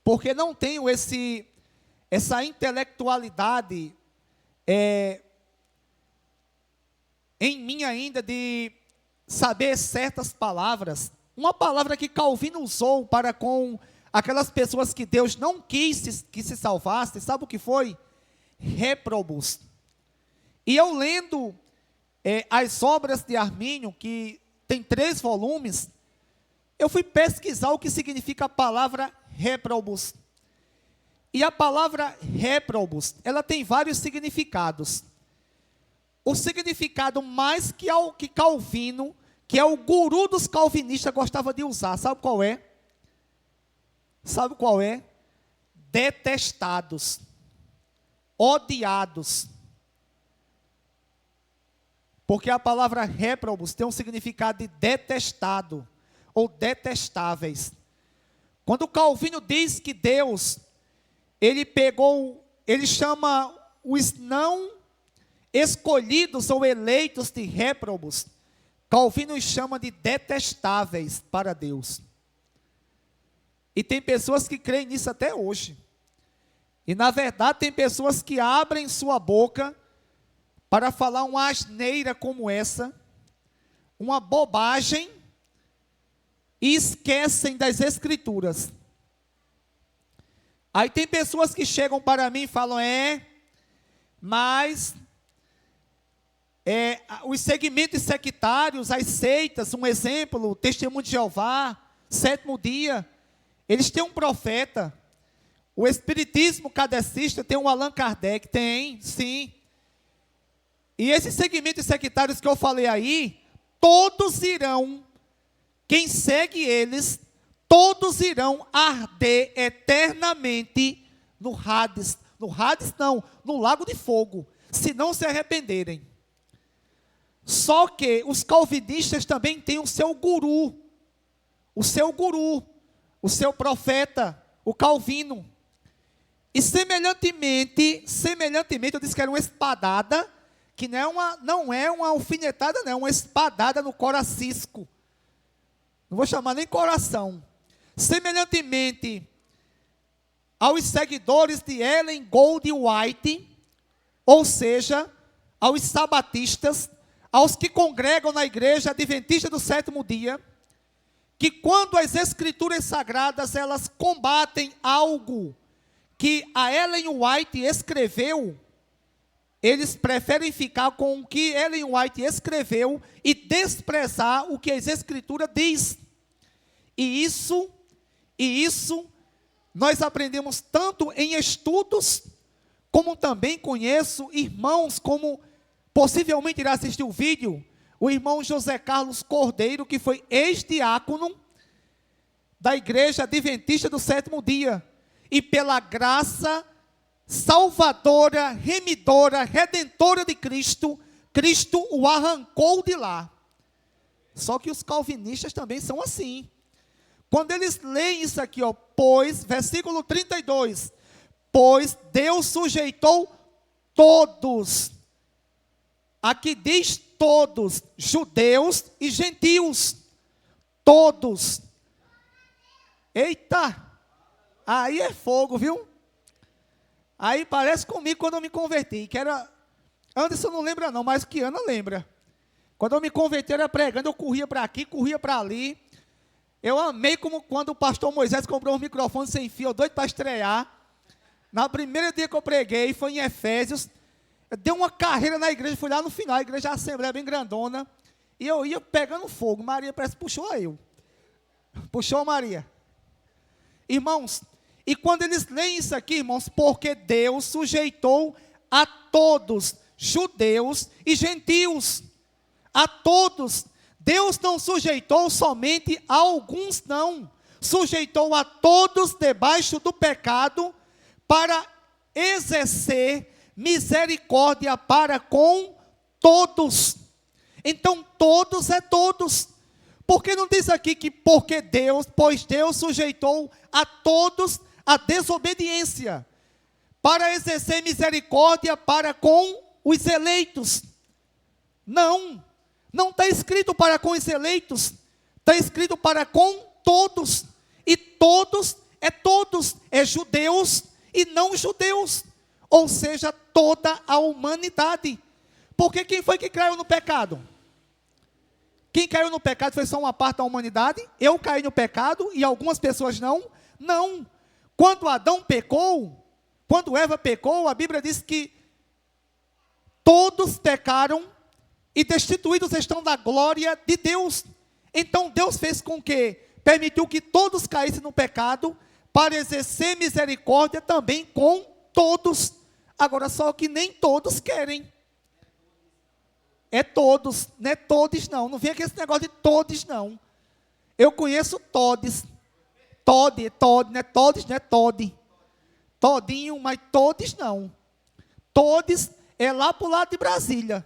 porque não tenho essa intelectualidade em mim ainda de saber certas palavras. Uma palavra que Calvino usou para com aquelas pessoas que Deus não quis que se salvasse, sabe o que foi? Réprobos. E eu lendo as obras de Armínio, que tem 3 volumes, eu fui pesquisar o que significa a palavra réprobos. E a palavra réprobos, ela tem vários significados. O significado mais que Calvino, que é o guru dos calvinistas, gostava de usar, sabe qual é? Sabe qual é? Detestados, odiados. Porque a palavra réprobos tem um significado de detestado, ou detestáveis. Quando Calvino diz que Deus, ele chama os não escolhidos ou eleitos de réprobos, Calvino os chama de detestáveis para Deus. E tem pessoas que creem nisso até hoje. E na verdade tem pessoas que abrem sua boca para falar uma asneira como essa, uma bobagem, e esquecem das Escrituras. Aí tem pessoas que chegam para mim e falam, mas os segmentos sectários, as seitas, um exemplo, o Testemunho de Jeová, Sétimo Dia, eles têm um profeta. O Espiritismo Kardecista tem um Allan Kardec, tem, sim. E esses segmentos sectários que eu falei aí, todos irão, quem segue eles, todos irão arder eternamente no Hades não, no lago de fogo, se não se arrependerem. Só que os calvinistas também têm o seu guru, o seu profeta, o Calvino. E semelhantemente, eu disse que era uma espadada, que não é uma alfinetada, não, é uma espadada no coracisco. Não vou chamar nem coração. Semelhantemente aos seguidores de Ellen Gold White, ou seja, aos sabatistas, aos que congregam na igreja adventista do sétimo dia, que quando as escrituras sagradas, elas combatem algo que a Ellen White escreveu, eles preferem ficar com o que Ellen White escreveu e desprezar o que as escrituras diz. E isso nós aprendemos tanto em estudos, como também conheço irmãos, como possivelmente irá assistir o vídeo, o irmão José Carlos Cordeiro, que foi ex-diácono da Igreja Adventista do Sétimo Dia, e pela graça salvadora, remidora, redentora de Cristo, Cristo o arrancou de lá. Só que os calvinistas também são assim. Quando eles leem isso aqui, pois, versículo 32, pois Deus sujeitou todos, aqui diz todos, judeus e gentios, todos. Eita, aí é fogo, viu? Aí parece comigo quando eu me converti, que era, Anderson não lembra não, mas que Ana lembra. Quando eu me converti, eu era pregando, eu corria para aqui, corria para ali. Eu amei como quando o pastor Moisés comprou um microfone sem fio, eu doido para estrear. Na primeira dia que eu preguei, foi em Efésios. Eu dei uma carreira na igreja, fui lá no final, a igreja da Assembleia bem grandona. E eu ia pegando fogo. Maria parece que puxou eu. Puxou Maria. Irmãos, e quando eles leem isso aqui, irmãos, porque Deus sujeitou a todos, judeus e gentios. A todos. Deus não sujeitou somente a alguns, não. Sujeitou a todos debaixo do pecado para exercer misericórdia para com todos. Então, todos é todos. Por que não diz aqui que pois Deus sujeitou a todos a desobediência, para exercer misericórdia para com os eleitos? Não está escrito para com os eleitos, está escrito para com todos, e todos, é judeus e não judeus, ou seja, toda a humanidade. Porque quem foi que caiu no pecado? Quem caiu no pecado foi só uma parte da humanidade? Eu caí no pecado e algumas pessoas não? Não. Quando Adão pecou, quando Eva pecou, a Bíblia diz que todos pecaram e destituídos estão da glória de Deus. Então Deus fez com que, permitiu que todos caíssem no pecado, para exercer misericórdia também com todos. Agora, só que nem todos querem. É todos, não é todos não. Não vem aqui esse negócio de todos não. Eu conheço todes. Tode, não é todos, não é tode. Todinho, mas todos não. Todes é lá para o lado de Brasília.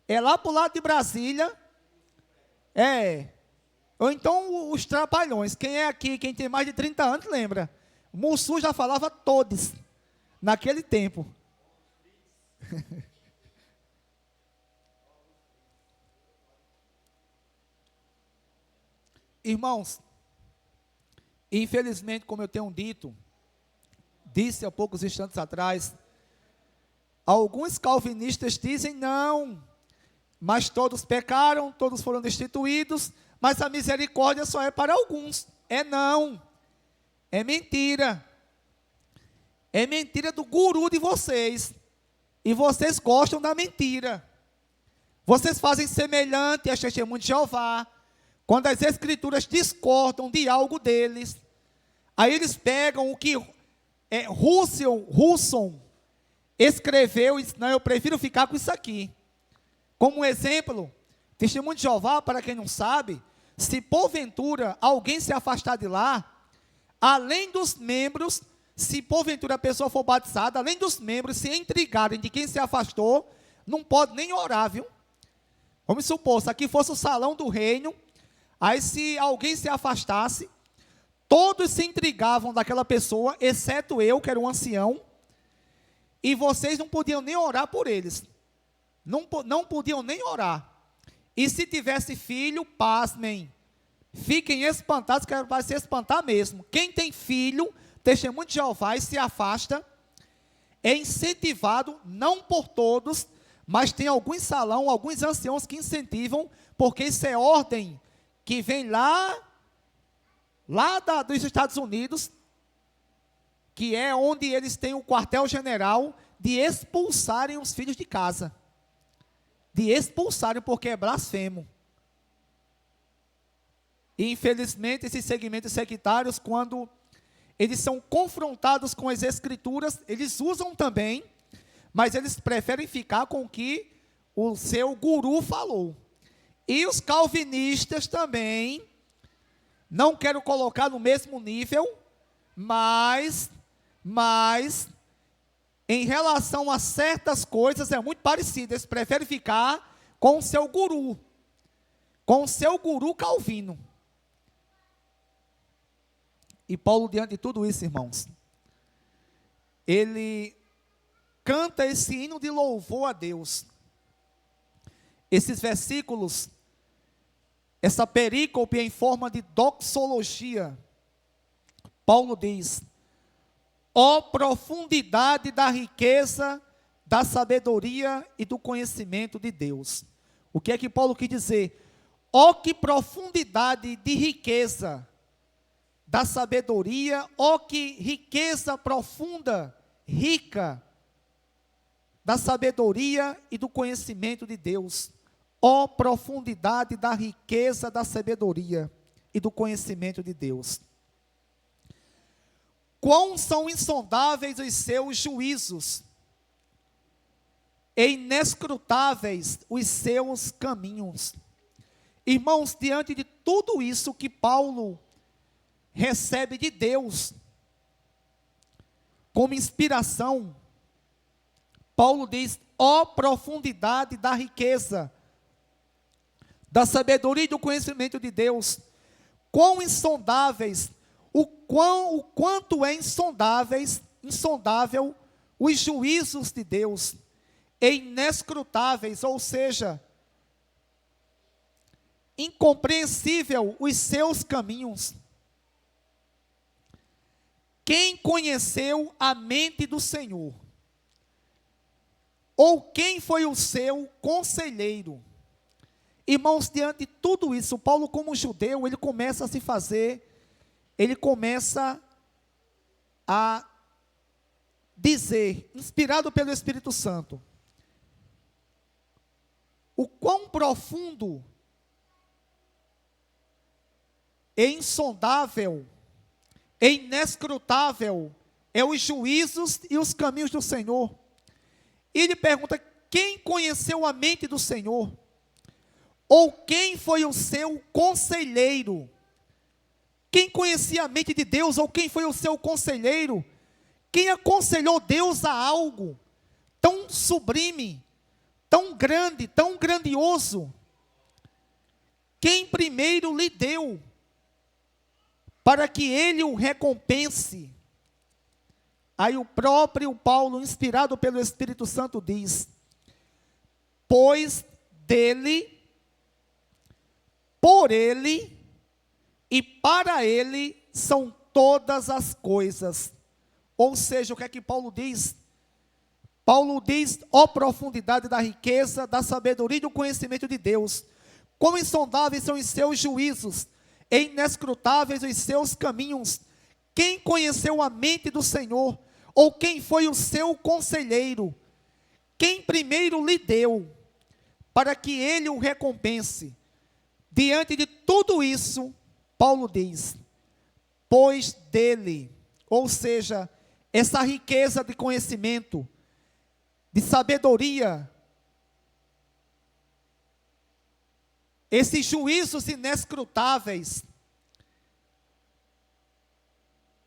É lá para o lado de Brasília. É. Ou então os trapalhões. Quem é aqui, quem tem mais de 30 anos, lembra. Mussu já falava todes. Naquele tempo. Irmãos, infelizmente, como eu tenho disse há poucos instantes atrás, alguns calvinistas dizem não, mas todos pecaram, todos foram destituídos, mas a misericórdia só é para alguns. É não, é mentira. É mentira do guru de vocês, e vocês gostam da mentira. Vocês fazem semelhante a Testemunho de Jeová. Quando as escrituras discordam de algo deles, aí eles pegam o que Husson escreveu e dizem, não, eu prefiro ficar com isso aqui. Como um exemplo, Testemunho de Jeová, para quem não sabe, se porventura alguém se afastar de lá, além dos membros, se porventura a pessoa for batizada, além dos membros se intrigarem de quem se afastou, não pode nem orar, viu? Vamos supor, se aqui fosse o salão do reino, aí se alguém se afastasse, todos se intrigavam daquela pessoa, exceto eu, que era um ancião, e vocês não podiam nem orar por eles. Não podiam nem orar. E se tivesse filho, pasmem. Fiquem espantados, que vai se espantar mesmo. Quem tem filho, Testemunho de Jeová, e se afasta, é incentivado, não por todos, mas tem alguns salão, alguns anciãos que incentivam, porque isso é ordem que vem lá dos Estados Unidos, que é onde eles têm o quartel-general, de expulsarem os filhos de casa. De expulsarem, porque é blasfemo. E, infelizmente, esses segmentos sectários, quando eles são confrontados com as escrituras, eles usam também, mas eles preferem ficar com o que o seu guru falou. E os calvinistas também, não quero colocar no mesmo nível, mas em relação a certas coisas é muito parecido. Eles preferem ficar com o seu guru Calvino. E Paulo, diante de tudo isso, irmãos, ele canta esse hino de louvor a Deus. Esses versículos, essa perícope em forma de doxologia, Paulo diz: ó profundidade da riqueza, da sabedoria e do conhecimento de Deus. O que é que Paulo quis dizer? Ó que profundidade de riqueza da sabedoria, ó que riqueza profunda, rica, da sabedoria e do conhecimento de Deus. Ó profundidade da riqueza da sabedoria e do conhecimento de Deus. Quão são insondáveis os seus juízos, e inescrutáveis os seus caminhos. Irmãos, diante de tudo isso que Paulo recebe de Deus, como inspiração, Paulo diz, ó profundidade da riqueza, da sabedoria e do conhecimento de Deus, quão insondáveis, o quanto é insondável os juízos de Deus, e inescrutáveis, ou seja, incompreensível os seus caminhos. Quem conheceu a mente do Senhor? Ou quem foi o seu conselheiro? Irmãos, diante de tudo isso, Paulo, como judeu, ele começa a dizer, inspirado pelo Espírito Santo, o quão profundo e insondável e inescrutável é os juízos e os caminhos do Senhor. E ele pergunta, quem conheceu a mente do Senhor? Ou quem foi o seu conselheiro? Quem conhecia a mente de Deus, ou quem foi o seu conselheiro? Quem aconselhou Deus a algo tão sublime, tão grande, tão grandioso? Quem primeiro lhe deu, para que ele o recompense? Aí o próprio Paulo, inspirado pelo Espírito Santo, diz, pois dele, por ele e para ele são todas as coisas. Ou seja, o que é que Paulo diz? Paulo diz, ó profundidade da riqueza, da sabedoria e do conhecimento de Deus, quão insondáveis são os seus juízos, e inescrutáveis os seus caminhos. Quem conheceu a mente do Senhor? Ou quem foi o seu conselheiro? Quem primeiro lhe deu, para que ele o recompense? Diante de tudo isso, Paulo diz, pois dele, ou seja, essa riqueza de conhecimento, de sabedoria, esses juízos inescrutáveis,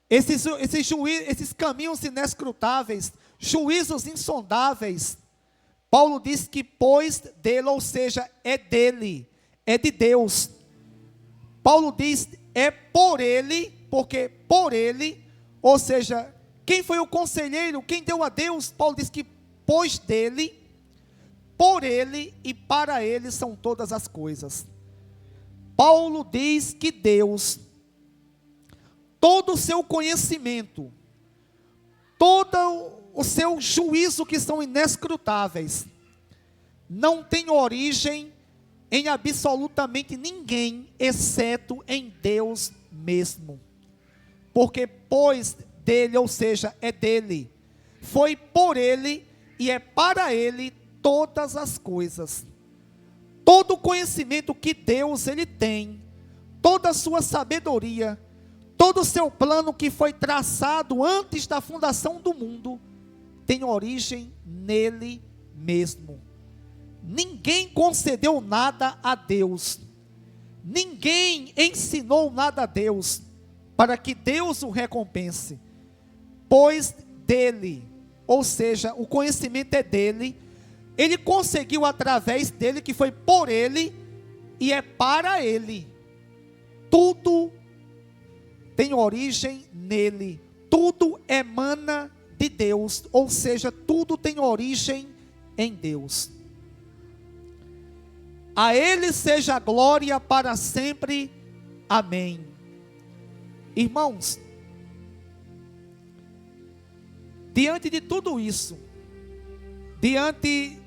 esses caminhos inescrutáveis, juízos insondáveis, Paulo diz que pois dele, ou seja, é dele, é de Deus. Paulo diz, é por ele, porque por ele, ou seja, quem foi o conselheiro, quem deu a Deus? Paulo diz que pois dele, por ele e para ele são todas as coisas. Paulo diz que Deus, todo o seu conhecimento, todo o seu juízo, que são inescrutáveis, não tem origem em absolutamente ninguém, exceto em Deus mesmo. Porque pois dele, ou seja, é dele, foi por ele e é para ele todas as coisas. Todo o conhecimento que Deus ele tem, toda a sua sabedoria, todo o seu plano que foi traçado antes da fundação do mundo, tem origem nele mesmo. Ninguém concedeu nada a Deus, ninguém ensinou nada a Deus, para que Deus o recompense, pois dele, ou seja, o conhecimento é dele, ele conseguiu através dele, que foi por ele, e é para ele, tudo tem origem nele, tudo emana de Deus, ou seja, tudo tem origem em Deus. A ele seja a glória para sempre, amém. Irmãos, diante de tudo isso, diante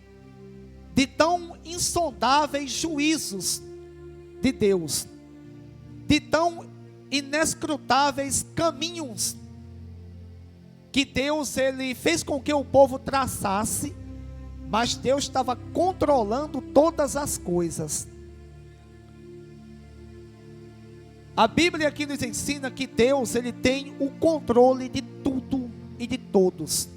de tão insondáveis juízos de Deus, de tão inescrutáveis caminhos que Deus ele fez com que o povo traçasse, mas Deus estava controlando todas as coisas. A Bíblia aqui nos ensina que Deus ele tem o controle de tudo e de todos.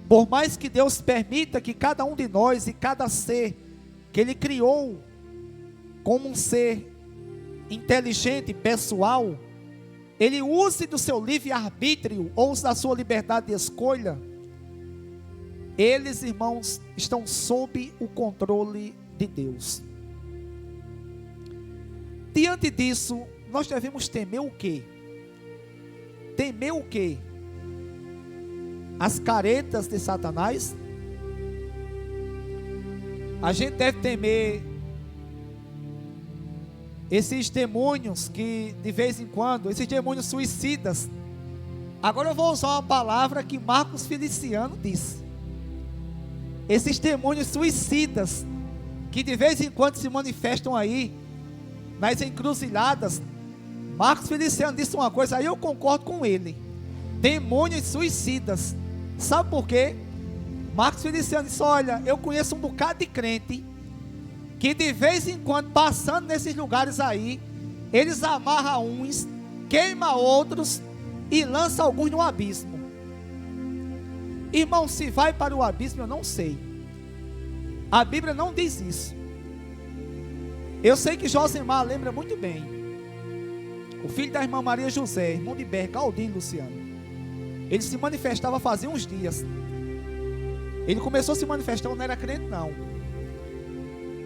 Por mais que Deus permita que cada um de nós e cada ser que Ele criou como um ser inteligente, pessoal, Ele use do seu livre-arbítrio ou da sua liberdade de escolha, eles, irmãos, estão sob o controle de Deus. Diante disso, nós devemos temer o quê? Temer o quê? As caretas de Satanás? A gente deve temer esses demônios que de vez em quando, esses demônios suicidas. Agora eu vou usar uma palavra que Marcos Feliciano disse. Esses demônios suicidas que de vez em quando se manifestam aí nas encruzilhadas. Marcos Feliciano disse uma coisa, aí eu concordo com ele. Demônios suicidas. Sabe por quê? Marcos Feliciano disse, olha, eu conheço um bocado de crente que de vez em quando, passando nesses lugares aí, eles amarram uns, queimam outros e lançam alguns no abismo. Irmão, se vai para o abismo, eu não sei. A Bíblia não diz isso. Eu sei que Josemar lembra muito bem. O filho da irmã Maria José, irmão de Ber, Galdinho Luciano. Ele se manifestava fazia uns dias. Ele começou a se manifestar, não era crente não.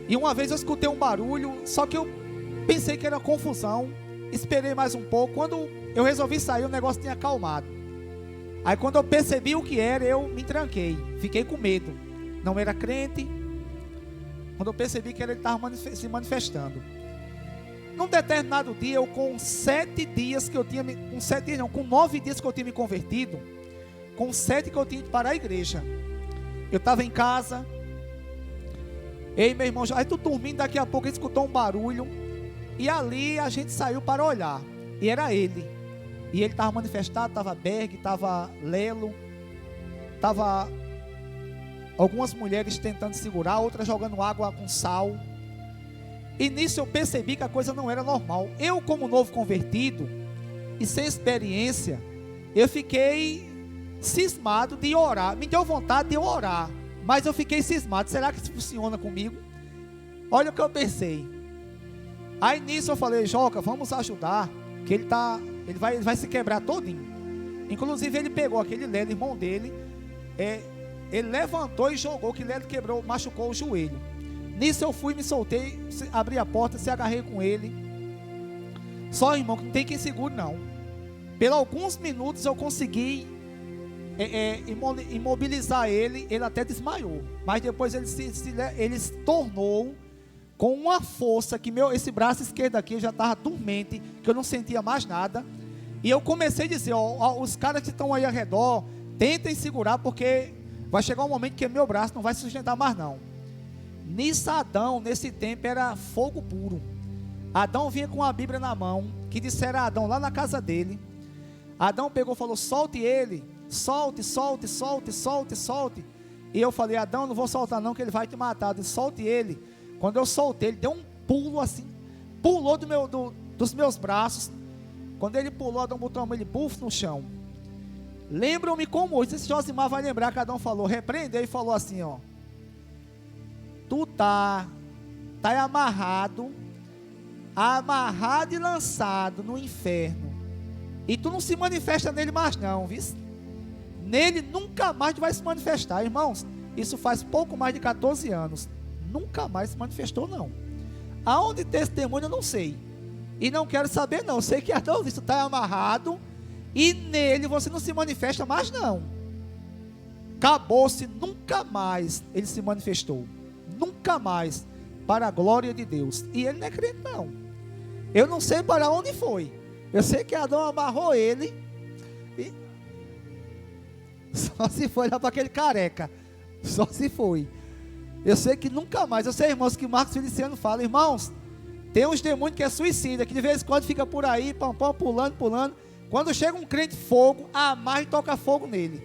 E uma vez eu escutei um barulho, só que eu pensei que era confusão. Esperei mais um pouco. Quando eu resolvi sair, o negócio tinha acalmado. Aí quando eu percebi o que era, eu me tranquei. Fiquei com medo. Não era crente. Quando eu percebi que ele estava se manifestando. Num determinado dia, eu com 7 dias que eu tinha, com 7 dias não, com 9 dias que eu tinha me convertido, com 7 que eu tinha ido para a igreja. Eu estava em casa, ei meu irmão, aí tu dormindo, daqui a pouco ele escutou um barulho, e ali a gente saiu para olhar, e era ele. E ele estava manifestado, estava Berg, estava Lelo, estava algumas mulheres tentando segurar, outras jogando água com sal. E nisso eu percebi que a coisa não era normal. Eu, como novo convertido e sem experiência, eu fiquei cismado de orar. Me deu vontade de orar, mas eu fiquei cismado. Será que isso funciona comigo? Olha o que eu pensei. Aí nisso eu falei, Joca, vamos ajudar, que ele vai se quebrar todinho. Inclusive ele pegou aquele Lelo, irmão dele, ele levantou e jogou, que Lelo quebrou, machucou o joelho. Nisso eu fui, me soltei, abri a porta, se agarrei com ele. Só, irmão, que não tem quem segure não. Por alguns minutos eu consegui imobilizar ele. Ele até desmaiou, mas depois ele se tornou com uma força que esse braço esquerdo aqui já estava dormente, que eu não sentia mais nada. E eu comecei a dizer, os caras que estão aí ao redor, tentem segurar, porque vai chegar um momento que meu braço não vai sustentar mais não. Nisso Adão, nesse tempo, era fogo puro. Adão vinha com a Bíblia na mão, que disseram a Adão lá na casa dele. Adão pegou e falou, solte ele, solte, solte, solte, solte, solte. E eu falei, Adão, não vou soltar não, que ele vai te matar. Eu disse, solte ele. Quando eu soltei, ele deu um pulo assim, pulou dos meus braços. Quando ele pulou, Adão botou a mão, ele bufo no chão. Lembram-me como hoje, esse Josimar vai lembrar que Adão falou, repreendeu e falou assim, ó. Tu tá amarrado e lançado no inferno, e tu não se manifesta nele mais não, viu? Nele nunca mais tu vai se manifestar, irmãos. Isso faz pouco mais de 14 anos, nunca mais se manifestou não. Aonde tem esse demônio eu não sei, e não quero saber não. Eu sei que Adão disse, tu tá amarrado, e nele você não se manifesta mais não. Acabou-se, nunca mais ele se manifestou. Nunca mais, para a glória de Deus. E ele não é crente não. Eu não sei para onde foi. Eu sei que Adão amarrou ele, e só se foi lá para aquele careca. Só se foi. Eu sei que nunca mais. Eu sei, irmãos, que Marcos Feliciano fala, irmãos, tem uns demônios que é suicida, que de vez em quando fica por aí, pam, pam, pulando. Quando chega um crente fogo, amarra e toca fogo nele.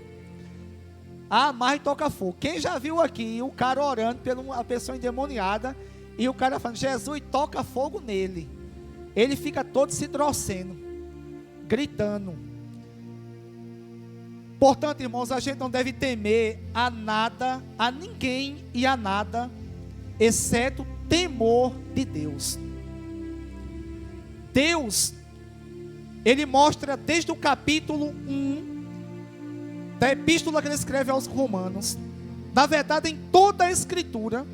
Amarra e toca fogo. Quem já viu aqui o cara orando por uma pessoa endemoniada e o cara falando, Jesus, toca fogo nele. Ele fica todo se trocendo, gritando. Portanto, irmãos, a gente não deve temer a nada, a ninguém e a nada, exceto temor de Deus. Deus, Ele mostra desde o capítulo 1 da epístola que Ele escreve aos Romanos. Na verdade, em toda a Escritura,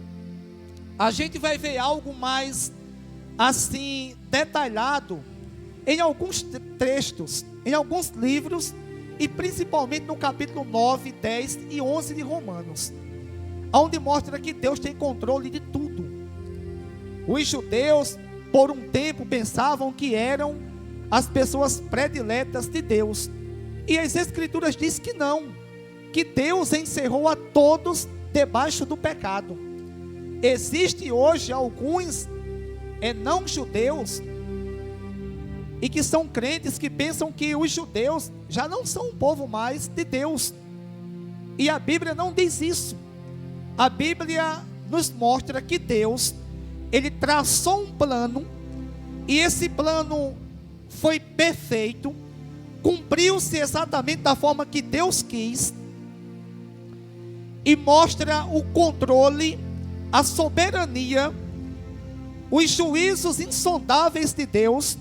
a gente vai ver algo mais assim detalhado em alguns textos, em alguns livros, e principalmente no capítulo 9, 10 e 11 de Romanos, onde mostra que Deus tem controle de tudo. Os judeus, por um tempo, pensavam que eram as pessoas prediletas de Deus, e as Escrituras dizem que não, que Deus encerrou a todos debaixo do pecado. Existem hoje alguns não judeus e que são crentes que pensam que os judeus já não são um povo mais de Deus, e a Bíblia não diz isso. A Bíblia nos mostra que Deus, Ele traçou um plano, e esse plano foi perfeito, cumpriu-se exatamente da forma que Deus quis, e mostra o controle, a soberania, os juízos insondáveis de Deus,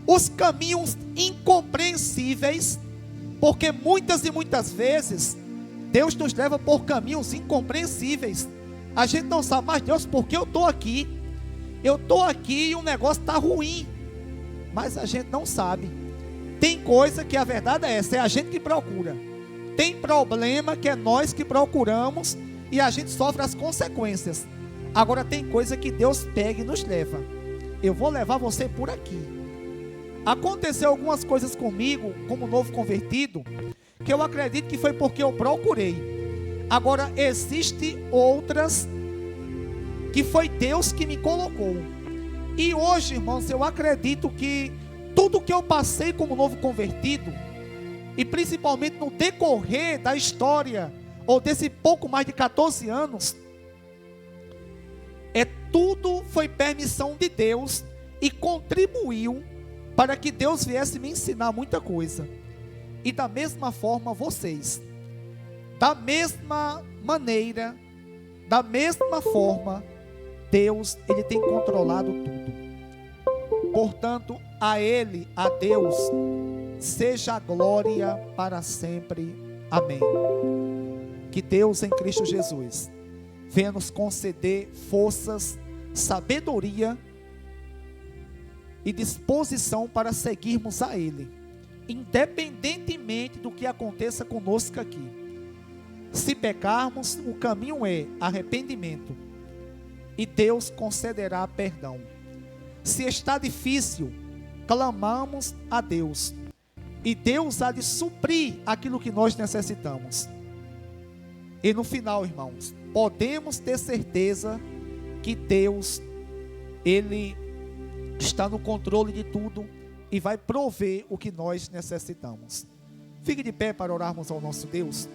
os caminhos incompreensíveis, porque muitas e muitas vezes Deus nos leva por caminhos incompreensíveis. A gente não sabe, mas Deus, por que eu estou aqui? Eu estou aqui e o negócio está ruim, mas a gente não sabe. Tem coisa que a verdade é essa, é a gente que procura. Tem problema que é nós que procuramos e a gente sofre as consequências. Agora tem coisa que Deus pega e nos leva. Eu vou levar você por aqui. Aconteceu algumas coisas comigo, como novo convertido, que eu acredito que foi porque eu procurei. Agora, existem outras que foi Deus que me colocou. E hoje, irmãos, eu acredito que tudo que eu passei como novo convertido, e principalmente no decorrer da história, ou desse pouco mais de 14 anos, tudo foi permissão de Deus e contribuiu para que Deus viesse me ensinar muita coisa. E da mesma forma vocês, da mesma maneira, da mesma forma, Deus, Ele tem controlado tudo. Portanto, a Ele, a Deus, seja a glória para sempre. Amém. Que Deus em Cristo Jesus venha nos conceder forças, sabedoria e disposição para seguirmos a Ele, independentemente do que aconteça conosco aqui. Se pecarmos, o caminho é arrependimento, e Deus concederá perdão. Se está difícil, clamamos a Deus, e Deus há de suprir aquilo que nós necessitamos. E no final, irmãos, podemos ter certeza que Deus, Ele está no controle de tudo e vai prover o que nós necessitamos. Fique de pé para orarmos ao nosso Deus.